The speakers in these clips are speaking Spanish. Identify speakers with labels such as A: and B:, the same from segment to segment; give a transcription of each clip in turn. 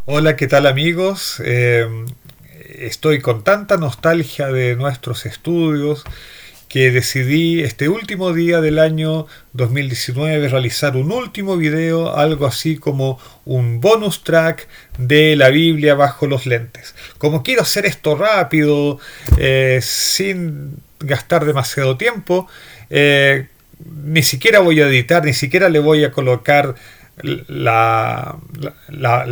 A: Hola, ¿qué tal amigos? Estoy con tanta nostalgia de nuestros estudios que decidí este último día del año 2019 realizar un último video, algo así como un bonus track de la Biblia bajo los lentes. Como quiero hacer esto rápido, sin gastar demasiado tiempo, eh, ni siquiera voy a editar, ni siquiera le voy a colocar la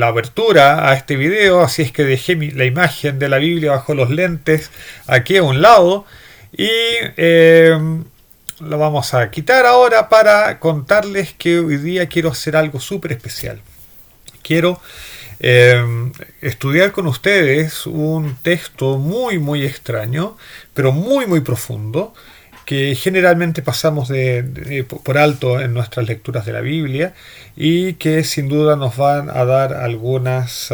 A: abertura a este video, así es que dejé la imagen de la Biblia bajo los lentes aquí a un lado y lo vamos a quitar ahora para contarles que hoy día quiero hacer algo súper especial. Quiero eh, estudiar con ustedes un texto muy extraño, pero muy profundo, que generalmente pasamos por alto en nuestras lecturas de la Biblia y que sin duda nos van a dar algunos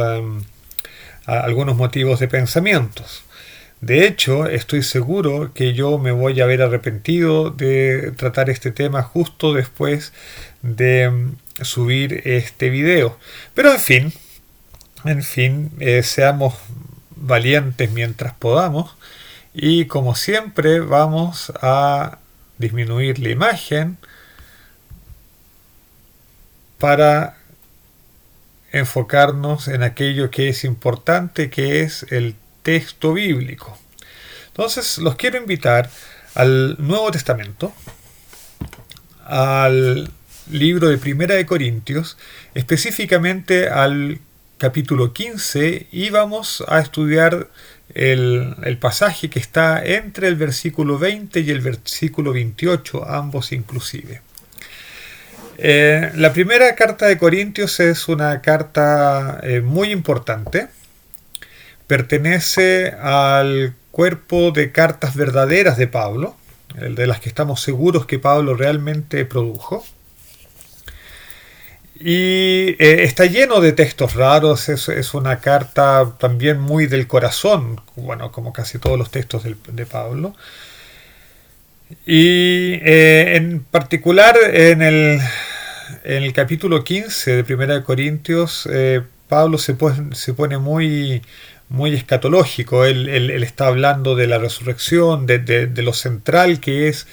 A: motivos de pensamientos. De hecho, estoy seguro que yo me voy a haber arrepentido de tratar este tema justo después de subir este video. Pero seamos valientes mientras podamos y como siempre vamos a disminuir la imagen para enfocarnos en aquello que es importante, que es el texto bíblico. Entonces los quiero invitar al Nuevo Testamento, al libro de Primera de Corintios, específicamente al capítulo 15, y vamos a estudiar el pasaje que está entre el versículo 20 y el versículo 28, ambos inclusive. La primera carta de Corintios es una carta muy importante. Pertenece al cuerpo de cartas verdaderas de Pablo, de las que estamos seguros que Pablo realmente produjo. Y está lleno de textos raros, es una carta también muy del corazón, bueno, como casi todos los textos de Pablo. Y en particular en el capítulo 15 de Primera de Corintios, Pablo se pone muy escatológico. Él está hablando de la resurrección, de lo central que es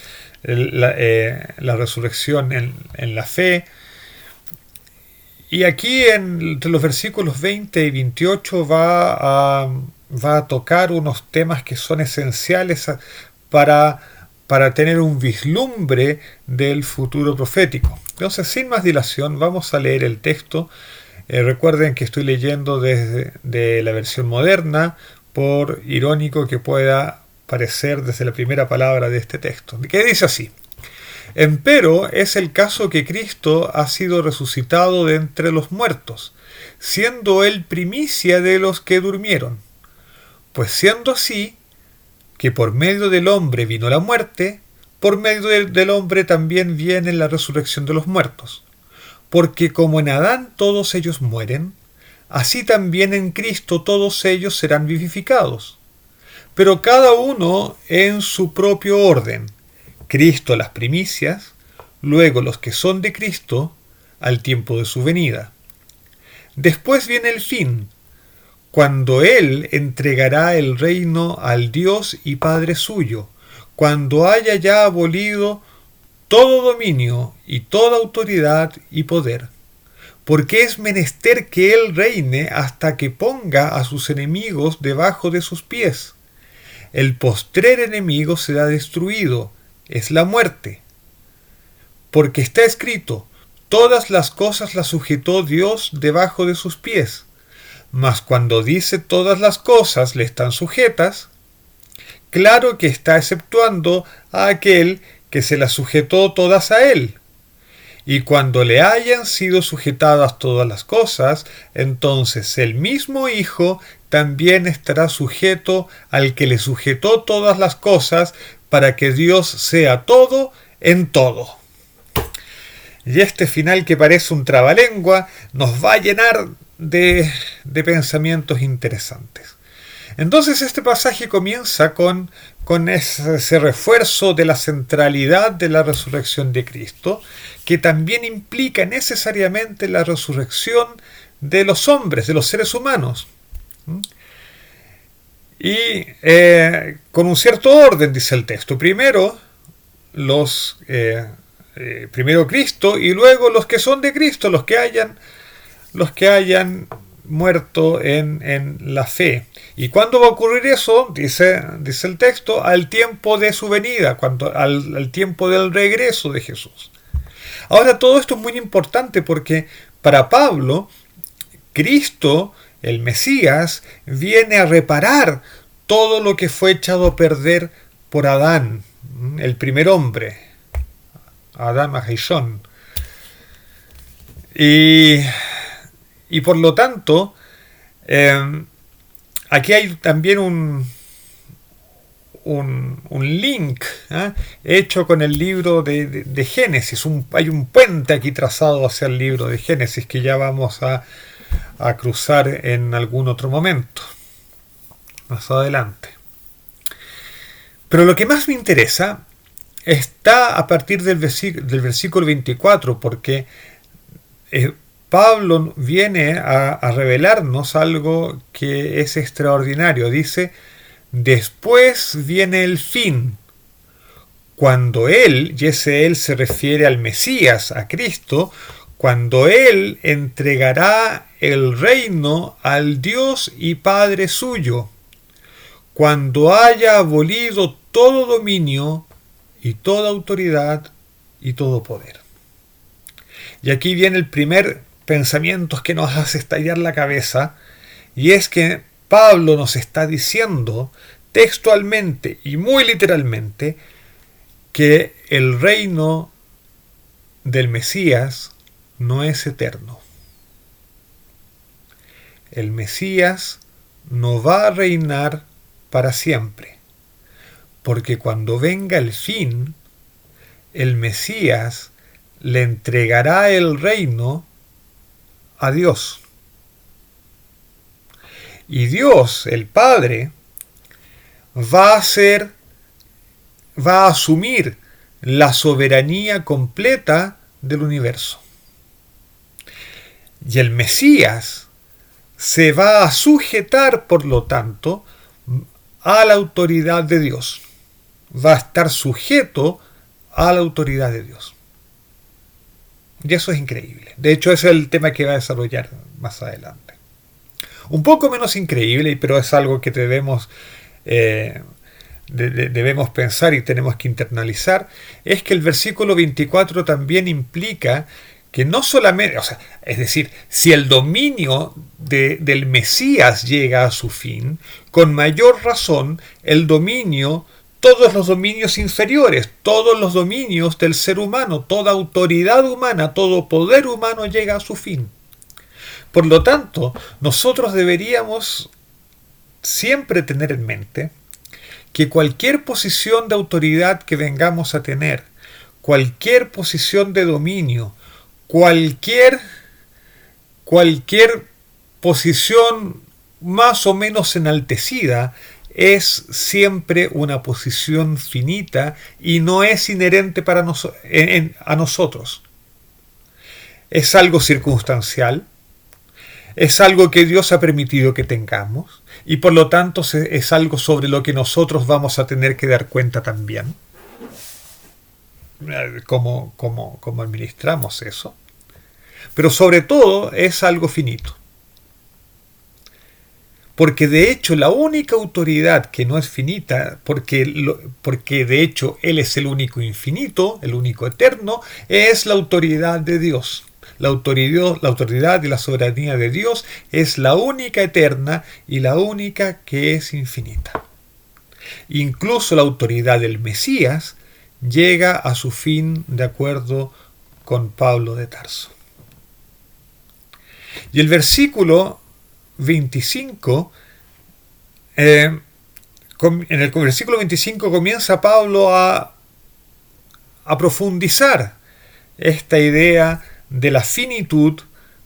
A: la resurrección en la fe. Y aquí entre los versículos 20 y 28 va a tocar unos temas que son esenciales para tener un vislumbre del futuro profético. Entonces, sin más dilación, vamos a leer el texto. Recuerden que estoy leyendo desde la versión moderna, por irónico que pueda parecer desde la primera palabra de este texto, que dice así: Empero es el caso que Cristo ha sido resucitado de entre los muertos, siendo él primicia de los que durmieron. Pues siendo así, que por medio del hombre vino la muerte, por medio del hombre también viene la resurrección de los muertos. Porque como en Adán todos ellos mueren, así también en Cristo todos ellos serán vivificados. Pero cada uno en su propio orden. Cristo las primicias, luego los que son de Cristo al tiempo de su venida. Después viene el fin, cuando Él entregará el reino al Dios y Padre suyo, cuando haya ya abolido todo dominio y toda autoridad y poder. Porque es menester que Él reine hasta que ponga a sus enemigos debajo de sus pies. El postrer enemigo será destruido, es la muerte. Porque está escrito, todas las cosas las sujetó Dios debajo de sus pies. Mas cuando dice todas las cosas le están sujetas, claro que está exceptuando a aquel que se las sujetó todas a él. Y cuando le hayan sido sujetadas todas las cosas, entonces el mismo Hijo también estará sujeto al que le sujetó todas las cosas, para que Dios sea todo en todo. Y este final, que parece un trabalengua, nos va a llenar de pensamientos interesantes. Entonces este pasaje comienza con ese refuerzo de la centralidad de la resurrección de Cristo, que también implica necesariamente la resurrección de los hombres, de los seres humanos. Y con un cierto orden, dice el texto. Primero primero Cristo y luego los que son de Cristo, los que hayan muerto en la fe. ¿Y cuándo va a ocurrir eso? Dice el texto, al tiempo de su venida, al tiempo del regreso de Jesús. Ahora, todo esto es muy importante porque para Pablo, Cristo, el Mesías, viene a reparar todo lo que fue echado a perder por Adán, el primer hombre, Adán Arishon. Y por lo tanto, aquí hay también un link hecho con el libro de Génesis. Hay un puente aquí trazado hacia el libro de Génesis que ya vamos a cruzar en algún otro momento, más adelante. Pero lo que más me interesa está a partir del versículo 24, porque Pablo viene a revelarnos algo que es extraordinario. Dice, después viene el fin, cuando Él, y ese Él se refiere al Mesías, a Cristo, cuando Él entregará el reino al Dios y Padre suyo, cuando haya abolido todo dominio y toda autoridad y todo poder. Y aquí viene el primer pensamiento que nos hace estallar la cabeza, y es que Pablo nos está diciendo textualmente y muy literalmente que el reino del Mesías no es eterno. El Mesías no va a reinar para siempre, porque cuando venga el fin, el Mesías le entregará el reino a Dios. Y Dios, el Padre, va a asumir la soberanía completa del universo. Y el Mesías se va a sujetar, por lo tanto, a la autoridad de Dios. Va a estar sujeto a la autoridad de Dios. Y eso es increíble. De hecho, ese es el tema que va a desarrollar más adelante. Un poco menos increíble, pero es algo que debemos pensar y tenemos que internalizar, es que el versículo 24 también implica que no solamente, es decir, si el dominio del Mesías llega a su fin, con mayor razón todos los dominios inferiores, todos los dominios del ser humano, toda autoridad humana, todo poder humano llega a su fin. Por lo tanto, nosotros deberíamos siempre tener en mente que cualquier posición de autoridad que vengamos a tener, cualquier posición de dominio, cualquier posición más o menos enaltecida, es siempre una posición finita y no es inherente a nosotros. Es algo circunstancial, es algo que Dios ha permitido que tengamos y por lo tanto es algo sobre lo que nosotros vamos a tener que dar cuenta también. Cómo administramos eso. Pero sobre todo es algo finito. Porque de hecho la única autoridad que no es finita, porque de hecho Él es el único infinito, el único eterno, es la autoridad de Dios. La autoridad y la soberanía de Dios es la única eterna y la única que es infinita. Incluso la autoridad del Mesías llega a su fin de acuerdo con Pablo de Tarso. Y el versículo 25, en el versículo 25 comienza Pablo a profundizar esta idea de la finitud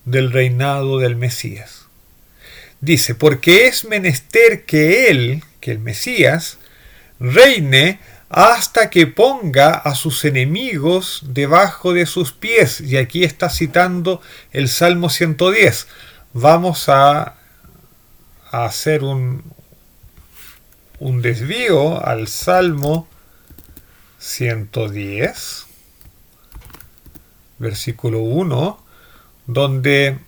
A: del reinado del Mesías. Dice, porque es menester que el Mesías, reine hasta que ponga a sus enemigos debajo de sus pies. Y aquí está citando el Salmo 110. vamos a hacer un desvío al Salmo 110, versículo 1, donde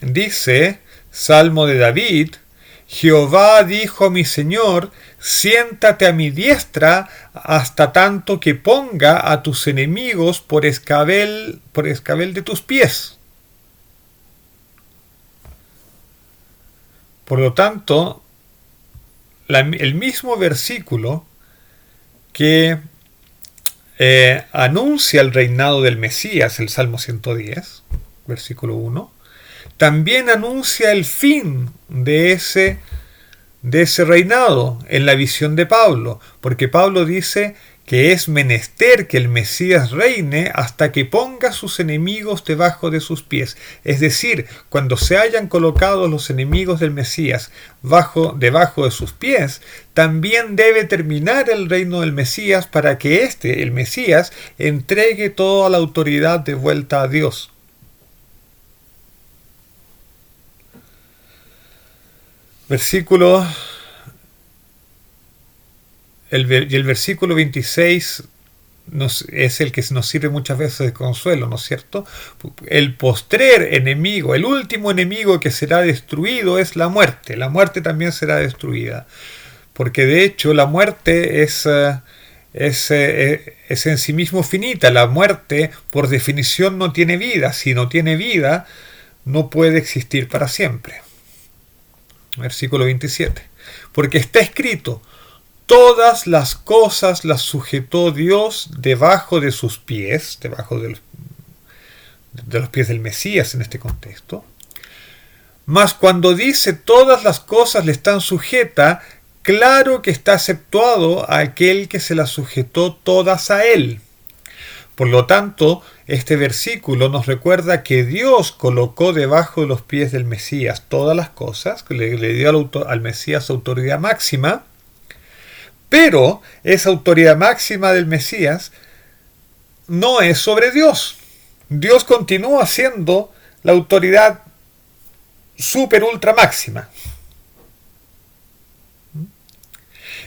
A: dice, Salmo de David, Jehová dijo a mi Señor, siéntate a mi diestra hasta tanto que ponga a tus enemigos por escabel de tus pies. Por lo tanto, el mismo versículo que anuncia el reinado del Mesías, el Salmo 110, versículo 1, también anuncia el fin de ese reinado en la visión de Pablo, porque Pablo dice que es menester que el Mesías reine hasta que ponga sus enemigos debajo de sus pies. Es decir, cuando se hayan colocado los enemigos del Mesías debajo de sus pies, también debe terminar el reino del Mesías para que el Mesías, entregue toda la autoridad de vuelta a Dios. El versículo 26 es el que nos sirve muchas veces de consuelo, ¿no es cierto? El postrer enemigo, el último enemigo que será destruido es la muerte. La muerte también será destruida. Porque de hecho la muerte es en sí mismo finita. La muerte, por definición, no tiene vida. Si no tiene vida, no puede existir para siempre. Versículo 27. Porque está escrito, todas las cosas las sujetó Dios debajo de sus pies, debajo de los pies del Mesías en este contexto. Mas cuando dice todas las cosas le están sujetas, claro que está exceptuado aquel que se las sujetó todas a él. Por lo tanto, este versículo nos recuerda que Dios colocó debajo de los pies del Mesías todas las cosas, que le dio al Mesías autoridad máxima, pero esa autoridad máxima del Mesías no es sobre Dios. Dios continúa siendo la autoridad super ultra máxima.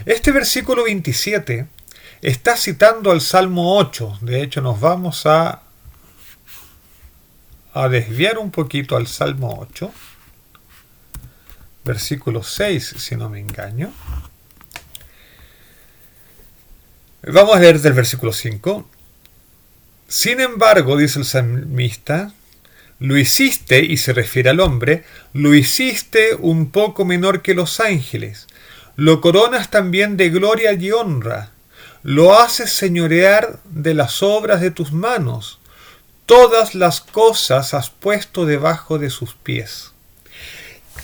A: Este versículo 27 está citando al Salmo 8. De hecho, nos vamos a desviar un poquito al Salmo 8. Versículo 6, si no me engaño. Vamos a leer del versículo 5. Sin embargo, dice el salmista, lo hiciste, y se refiere al hombre, lo hiciste un poco menor que los ángeles. Lo coronas también de gloria y honra. Lo haces señorear de las obras de tus manos. Todas las cosas has puesto debajo de sus pies.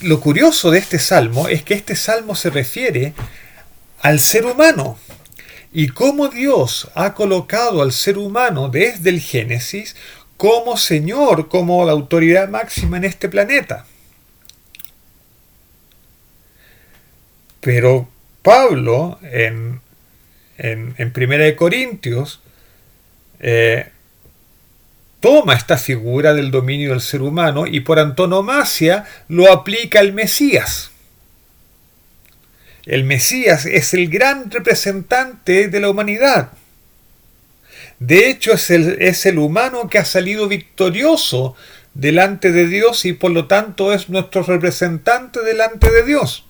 A: Lo curioso de este salmo es que este salmo se refiere al ser humano y cómo Dios ha colocado al ser humano desde el Génesis como Señor, como la autoridad máxima en este planeta. Pero Pablo en 1 Corintios toma esta figura del dominio del ser humano y por antonomasia lo aplica al Mesías. El Mesías es el gran representante de la humanidad. De hecho, es el humano que ha salido victorioso delante de Dios y por lo tanto es nuestro representante delante de Dios.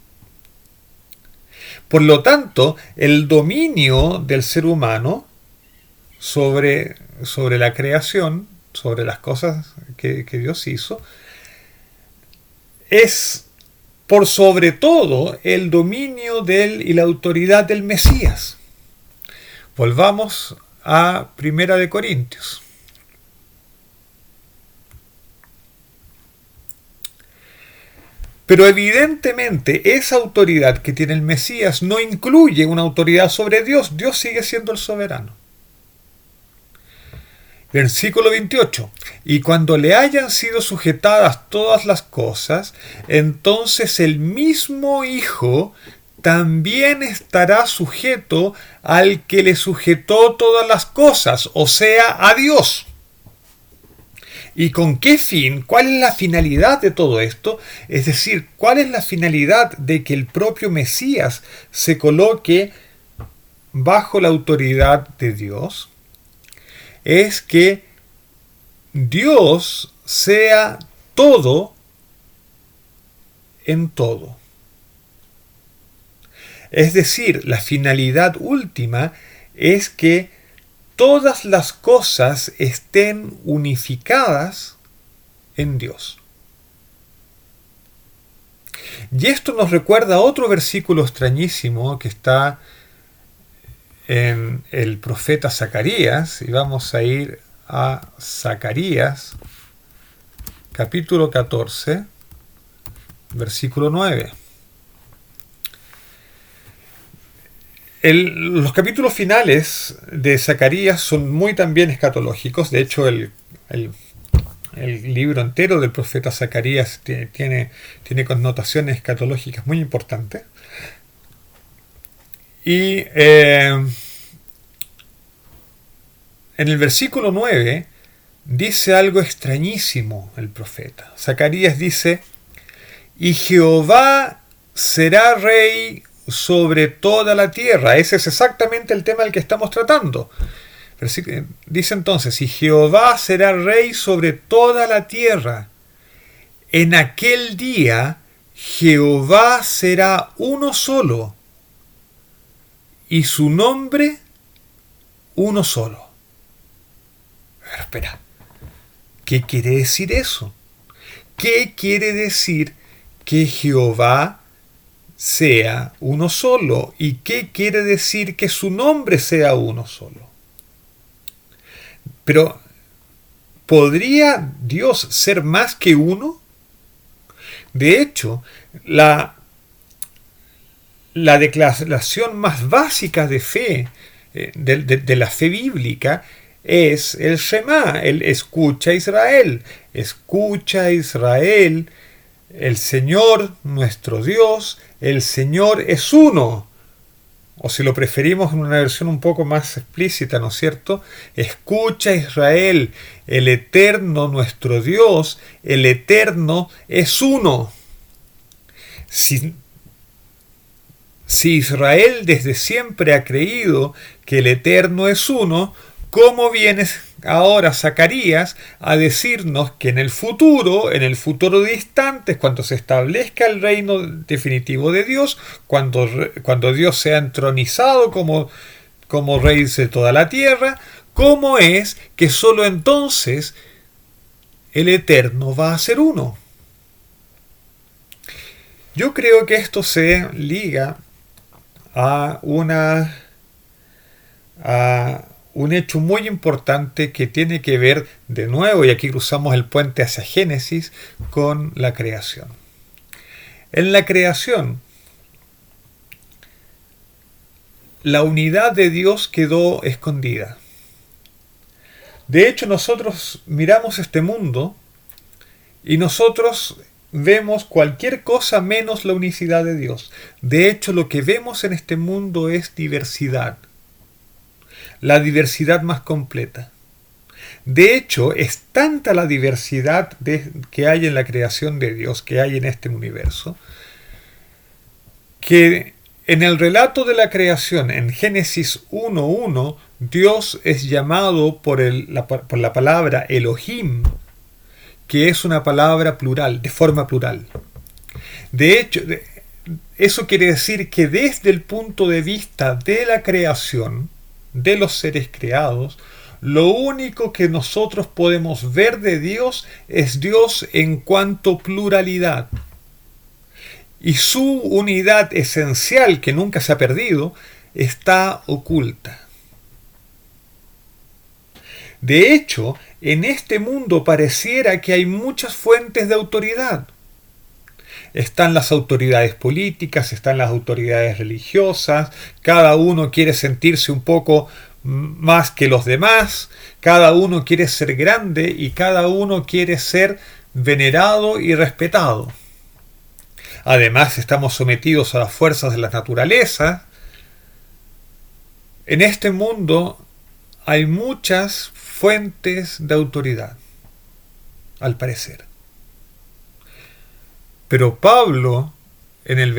A: Por lo tanto, el dominio del ser humano sobre la creación, sobre las cosas que Dios hizo, es por sobre todo el dominio y la autoridad del Mesías. Volvamos a 1 Corintios. Pero evidentemente esa autoridad que tiene el Mesías no incluye una autoridad sobre Dios. Dios sigue siendo el soberano. Versículo 28. Y cuando le hayan sido sujetadas todas las cosas, entonces el mismo Hijo también estará sujeto al que le sujetó todas las cosas, o sea, a Dios. ¿Y con qué fin? ¿Cuál es la finalidad de todo esto? Es decir, ¿cuál es la finalidad de que el propio Mesías se coloque bajo la autoridad de Dios? Es que Dios sea todo en todo. Es decir, la finalidad última es que todas las cosas estén unificadas en Dios. Y esto nos recuerda a otro versículo extrañísimo que está en el profeta Zacarías, y vamos a ir a Zacarías, capítulo 14, versículo 9. Los capítulos finales de Zacarías son muy también escatológicos. De hecho, el libro entero del profeta Zacarías tiene connotaciones escatológicas muy importantes. Y en el versículo 9 dice algo extrañísimo el profeta. Zacarías dice: y Jehová será rey sobre toda la tierra. Ese es exactamente el tema del que estamos tratando. Dice entonces: y Jehová será rey sobre toda la tierra. En aquel día Jehová será uno solo, y su nombre uno solo. Pero espera, ¿qué quiere decir eso? ¿Qué quiere decir que Jehová sea uno solo? ¿Y qué quiere decir que su nombre sea uno solo? Pero, ¿podría Dios ser más que uno? De hecho, la declaración más básica de fe, de la fe bíblica, es el Shema, el escucha Israel. Escucha Israel, el Señor nuestro Dios, el Señor es uno. O si lo preferimos en una versión un poco más explícita, ¿no es cierto? Escucha Israel, el Eterno nuestro Dios, el Eterno es uno. Si Israel desde siempre ha creído que el Eterno es uno, ¿cómo vienes ahora Zacarías a decirnos que en el futuro distante, cuando se establezca el reino definitivo de Dios, cuando Dios sea entronizado como rey de toda la tierra, cómo es que solo entonces el Eterno va a ser uno? Yo creo que esto se liga a un hecho muy importante que tiene que ver, de nuevo, y aquí cruzamos el puente hacia Génesis, con la creación. En la creación, la unidad de Dios quedó escondida. De hecho, nosotros miramos este mundo y nosotros vemos cualquier cosa menos la unicidad de Dios. De hecho, lo que vemos en este mundo es diversidad. La diversidad más completa. De hecho, es tanta la diversidad que hay en la creación de Dios, que hay en este universo, que en el relato de la creación, en Génesis 1:1, Dios es llamado por la palabra Elohim, que es una palabra plural, de forma plural. De hecho, eso quiere decir que desde el punto de vista de la creación, de los seres creados, lo único que nosotros podemos ver de Dios es Dios en cuanto pluralidad. Y su unidad esencial, que nunca se ha perdido, está oculta. De hecho, en este mundo pareciera que hay muchas fuentes de autoridad. Están las autoridades políticas, están las autoridades religiosas, cada uno quiere sentirse un poco más que los demás, cada uno quiere ser grande y cada uno quiere ser venerado y respetado. Además, estamos sometidos a las fuerzas de la naturaleza. En este mundo hay muchas fuentes de autoridad. al parecer. Pero Pablo, en los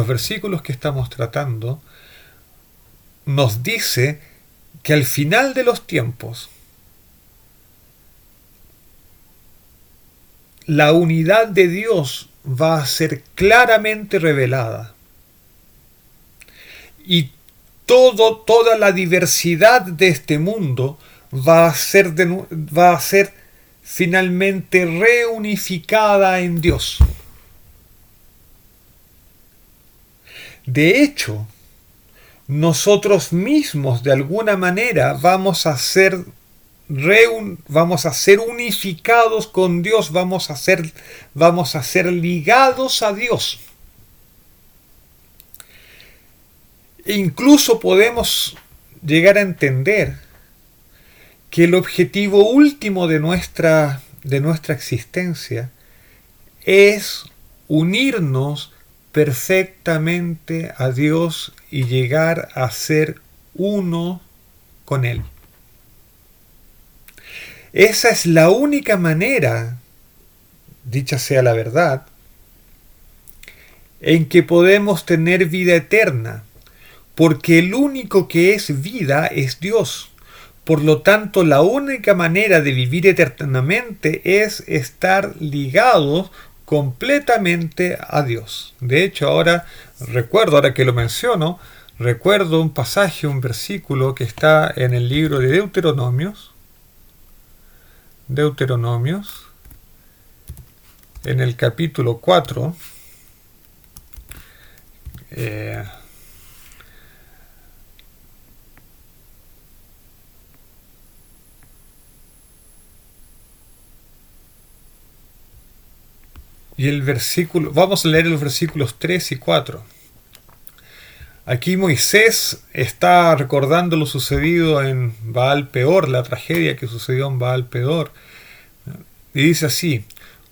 A: versículos que estamos tratando, nos dice que al final de los tiempos, la unidad de Dios va a ser claramente revelada. Y toda la diversidad de este mundo va a ser finalmente reunificada en Dios. De hecho, nosotros mismos de alguna manera vamos a ser unificados con Dios, vamos a ser ligados a Dios. E incluso podemos llegar a entender que el objetivo último de nuestra existencia es unirnos perfectamente a Dios y llegar a ser uno con Él. Esa es la única manera, dicha sea la verdad, en que podemos tener vida eterna, porque el único que es vida es Dios. Por lo tanto, la única manera de vivir eternamente es estar ligados completamente a Dios. De hecho, ahora que lo menciono, recuerdo un pasaje, un versículo que está en el libro de Deuteronomios, en el capítulo 4, y vamos a leer los versículos 3 y 4. Aquí Moisés está recordando lo sucedido en Baal Peor, la tragedia que sucedió en Baal Peor. Y dice así: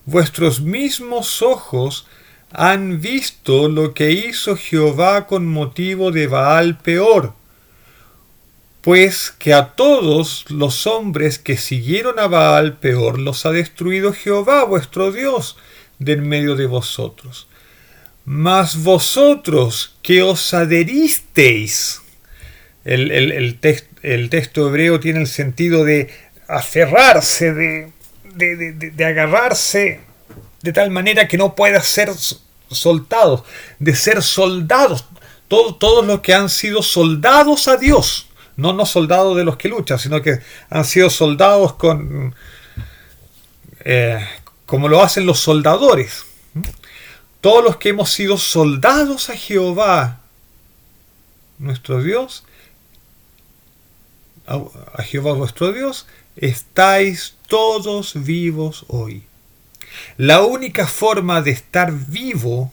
A: vuestros mismos ojos han visto lo que hizo Jehová con motivo de Baal Peor, pues que a todos los hombres que siguieron a Baal Peor los ha destruido Jehová vuestro Dios de en medio de vosotros. Mas vosotros que os adheristeis, el texto hebreo tiene el sentido de aferrarse, de agarrarse de tal manera que no pueda ser soltados, de ser soldados, todos los que han sido soldados a Dios, no soldados de los que luchan, sino que han sido soldados como lo hacen los soldadores. Todos los que hemos sido soldados a Jehová, nuestro Dios, a Jehová vuestro Dios, estáis todos vivos hoy. La única forma de estar vivo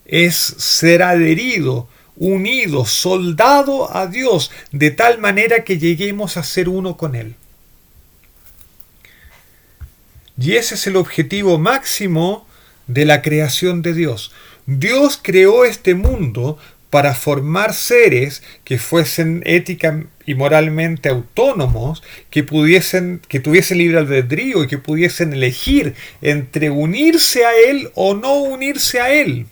A: es ser adherido, unido, soldado a Dios, de tal manera que lleguemos a ser uno con Él. Y ese es el objetivo máximo de la creación de Dios. Dios creó este mundo para formar seres que fuesen ética y moralmente autónomos, que tuviesen libre albedrío y que pudiesen elegir entre unirse a Él o no unirse a Él.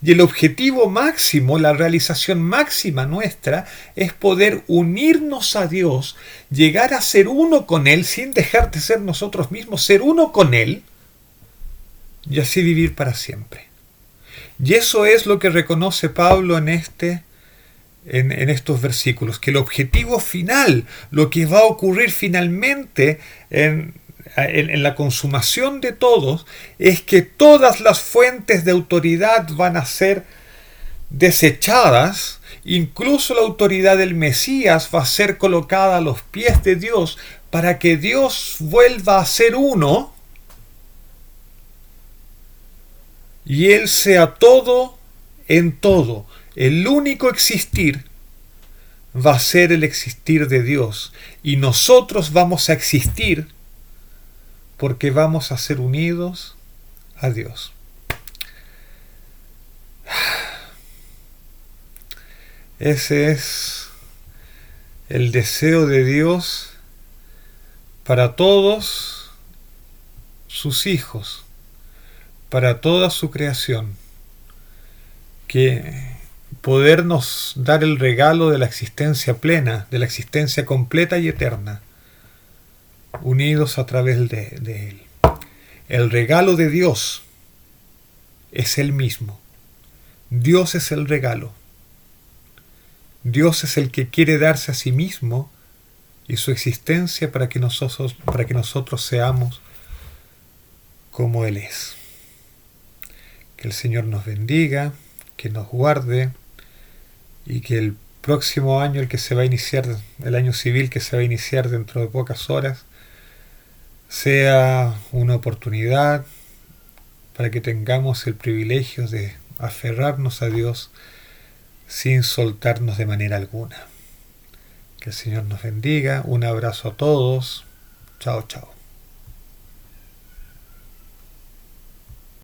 A: Y el objetivo máximo, la realización máxima nuestra, es poder unirnos a Dios, llegar a ser uno con Él sin dejar de ser nosotros mismos, ser uno con Él, y así vivir para siempre. Y eso es lo que reconoce Pablo en estos versículos, que el objetivo final, lo que va a ocurrir finalmente en la consumación de todos, es que todas las fuentes de autoridad van a ser desechadas, incluso la autoridad del Mesías va a ser colocada a los pies de Dios para que Dios vuelva a ser uno y Él sea todo en todo. El único existir va a ser el existir de Dios, y nosotros vamos a existir porque vamos a ser unidos a Dios. Ese es el deseo de Dios para todos sus hijos, para toda su creación, que podernos dar el regalo de la existencia plena, de la existencia completa y eterna, unidos a través de Él. El regalo de Dios es Él mismo. Dios es el regalo. Dios es el que quiere darse a sí mismo y su existencia para que nosotros seamos como Él es. Que el Señor nos bendiga, que nos guarde y que el próximo año, el que se va a iniciar, el año civil que se va a iniciar dentro de pocas horas, sea una oportunidad para que tengamos el privilegio de aferrarnos a Dios sin soltarnos de manera alguna. Que el Señor nos bendiga. Un abrazo a todos. Chao, chao.